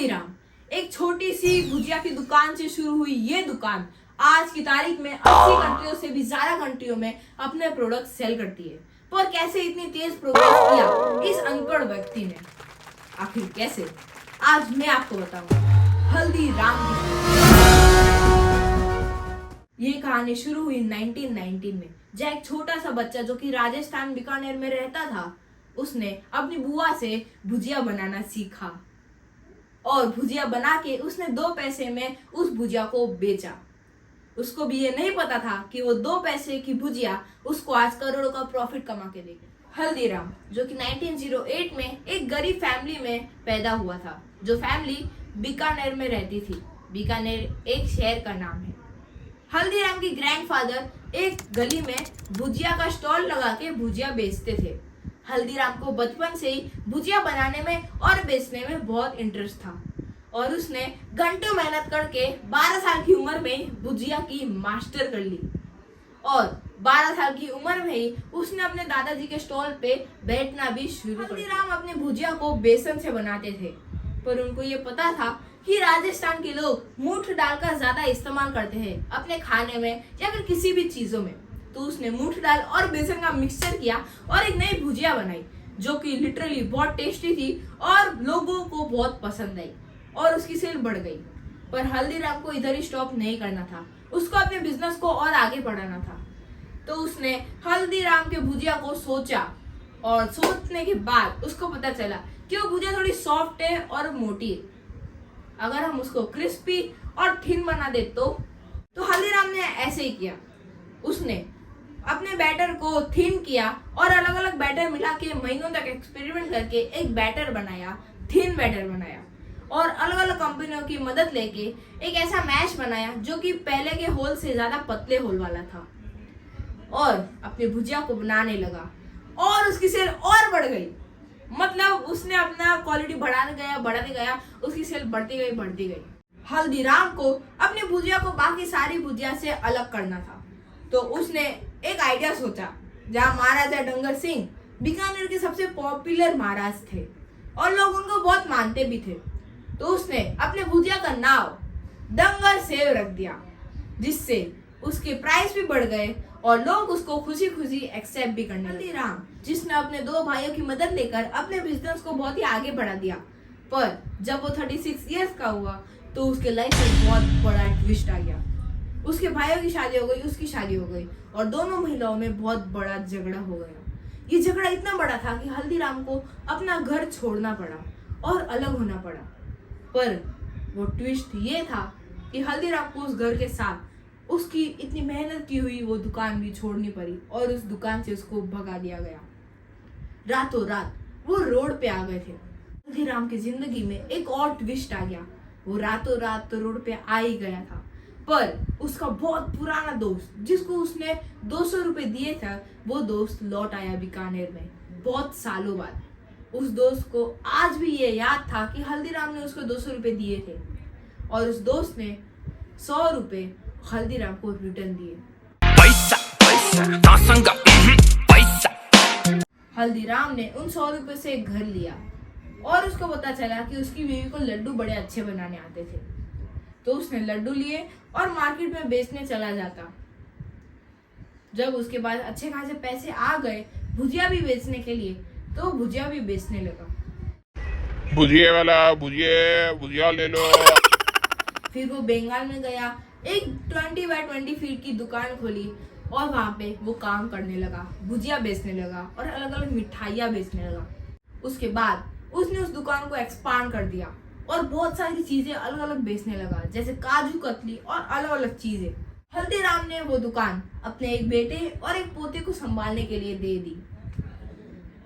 हल्दीराम, एक छोटी सी भुजिया की दुकान से शुरू हुई ये दुकान आज की तारीख में 80 कंट्रियों से भी ज्यादा कंट्रियों में अपने प्रोडक्ट सेल करती है। पर कैसे इतनी तेज प्रोग्रेस किया इस अनपढ़ व्यक्ति ने, आखिर कैसे, आज मैं आपको बताऊंगा। हल्दीराम की ये कहानी शुरू हुई 1919 में, जब एक छोटा सा बच्चा जो कि राजस्थान बीकानेर में रहता था, उसने अपनी बुआ से भुजिया बनाना सीखा और भुजिया बना के उसने 2 पैसे में उस भुजिया को बेचा। उसको भी ये नहीं पता था कि वो 2 पैसे की भुजिया उसको आज करोड़ों का प्रॉफिट कमा के देगी। हल्दीराम जो कि 1908 में एक गरीब फैमिली में पैदा हुआ था, जो फैमिली बीकानेर में रहती थी। बीकानेर एक शहर का नाम है। हल्दीराम की ग्रैंडफादर एक गली में भुजिया का स्टॉल लगा के भुजिया बेचते थे। हल्दीराम को बचपन से ही भुजिया बनाने में और बेचने में बहुत इंटरेस्ट था और उसने घंटों मेहनत करके 12 साल की उम्र में भुजिया की मास्टर कर ली और 12 साल की उम्र में ही उसने अपने दादाजी के स्टॉल पे बैठना भी शुरू कर दिया। हल्दीराम अपने भुजिया को बेसन से बनाते थे, पर उनको ये पता था कि राजस्थान के लोग मूंग दाल का ज्यादा इस्तेमाल करते हैं अपने खाने में या फिर किसी भी चीजों में। तो उसने मूंग दाल और बेसन का मिक्सचर किया और एक नई भुजिया बनाई जो कि लिटरली बहुत टेस्टी थी और लोगों को बहुत पसंद आई और उसकी सेल बढ़ गई। पर हल्दीराम को इधर ही स्टॉप नहीं करना था, उसको अपने बिजनेस को और आगे बढ़ाना था। तो उसने हल्दीराम के भुजिया को सोचा और सोचने के बाद उसको पता चला कि वो भुजिया थोड़ी सॉफ्ट है और मोटी है। अगर हम उसको क्रिस्पी और थिन बना दे तो हल्दीराम ने ऐसे ही किया। उसने अपने बैटर को थिन किया और अलग अलग बैटर मिला के महीनों तक एक्सपेरिमेंट करके एक बैटर बनाया, थिन बैटर बनाया और अलग अलग कंपनियों की मदद लेके एक ऐसा मैश बनाया जो कि पहले के होल से ज्यादा पतले होल वाला था और अपनी भुजिया को बनाने लगा और उसकी सेल और बढ़ गई। मतलब उसने अपना क्वालिटी बढ़ाते गया, उसकी सेल बढ़ती गई। हल्दीराम को अपनी भुजिया को बाकी सारी भुजिया से अलग करना था, तो उसने एक आइडिया सोचा। जहाँ महाराजा डंगर सिंह बीकानेर के सबसे पॉपुलर महाराज थे और लोग उनको बहुत मानते भी थे, तो उसने अपने भुजिया का नाम डंगर सेव रख दिया, जिससे उसके प्राइस भी बढ़ गए और लोग उसको खुशी खुशी एक्सेप्ट भी करने लगे। हल्दीराम जिसने अपने 2 भाइयों की मदद लेकर अपने बिजनेस को बहुत ही आगे बढ़ा दिया, पर जब वो 36 इयर्स का हुआ तो उसके लाइफ में बहुत बड़ा ट्विस्ट आ गया। उसके भाइयों की शादी हो गई, उसकी शादी हो गई और दोनों महिलाओं में बहुत बड़ा झगड़ा हो गया। ये झगड़ा इतना बड़ा था कि हल्दीराम को अपना घर छोड़ना पड़ा और अलग होना पड़ा। पर वो ट्विस्ट ये था कि हल्दीराम को उस घर के साथ उसकी इतनी मेहनत की हुई वो दुकान भी छोड़नी पड़ी और उस दुकान से उसको भगा दिया गया। रातों रात वो रोड पे आ गए थे। हल्दीराम की जिंदगी में एक और ट्विस्ट आ गया। वो रातों रात तो रोड पे आ ही गया था, पर उसका बहुत पुराना दोस्त जिसको उसने 200 रुपए दिए थे, वो दोस्त लौट आया बीकानेर में बहुत सालों बाद। उस दोस्त को आज भी ये याद था कि हल्दीराम ने उसको 200 रुपए दिए थे और उस दोस्त ने 100 रुपए हल्दीराम को रिटर्न दिए। हल्दीराम ने उन 100 रुपए से एक घर लिया और उसको पता चला कि उसकी बीवी को लड्डू बड़े अच्छे बनाने आते थे, तो उसने लड्डू लिए और मार्केट में बेचने चला जाता। जब उसके बाद अच्छे खासे पैसे आ गए भुजिया भी बेचने के लिए, तो भुजिया भी बेचने लगा। भुजिया वाला भुजिया ले लो। फिर वो बंगाल में गया, एक 20 बाय 20 फीट की दुकान खोली और वहां पे वो काम करने लगा, भुजिया बेचने लगा और अलग अलग मिठाइयाँ बेचने लगा। उसके बाद उसने उस दुकान को एक्सपांड कर दिया और बहुत सारी चीजें अलग अलग बेचने लगा, जैसे काजू कतली और अलग अलग चीजें। हल्दीराम ने वो दुकान अपने एक बेटे और एक पोते को संभालने के लिए दे दी।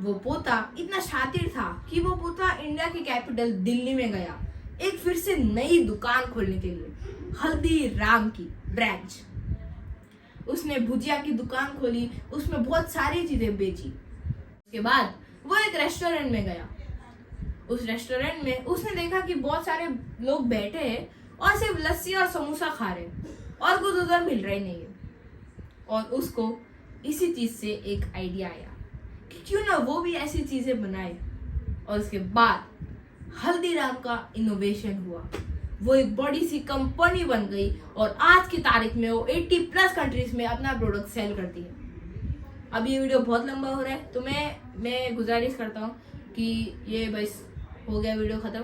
वो पोता इतना शातिर था कि वो पोता इंडिया की कैपिटल दिल्ली में गया एक फिर से नई दुकान खोलने के लिए, हल्दीराम की ब्रांच। उसने भुजिया की दुकान खोली, उसमें बहुत सारी चीजें बेची। उसके बाद वो एक रेस्टोरेंट में गया। उस रेस्टोरेंट में उसने देखा कि बहुत सारे लोग बैठे हैं और सिर्फ लस्सी और समोसा खा रहे हैं और कुछ उधर मिल रहा ही नहीं है। और उसको इसी चीज से एक आइडिया आया कि क्यों ना वो भी ऐसी चीजें बनाए। और उसके बाद हल्दीराम का इनोवेशन हुआ, वो एक बड़ी सी कंपनी बन गई और आज की तारीख में वो 80+ कंट्रीज में अपना प्रोडक्ट सेल करती है। अब ये वीडियो बहुत लंबा हो रहा है तो मैं गुजारिश करता हूँ कि ये बस हो गया वीडियो खत्म।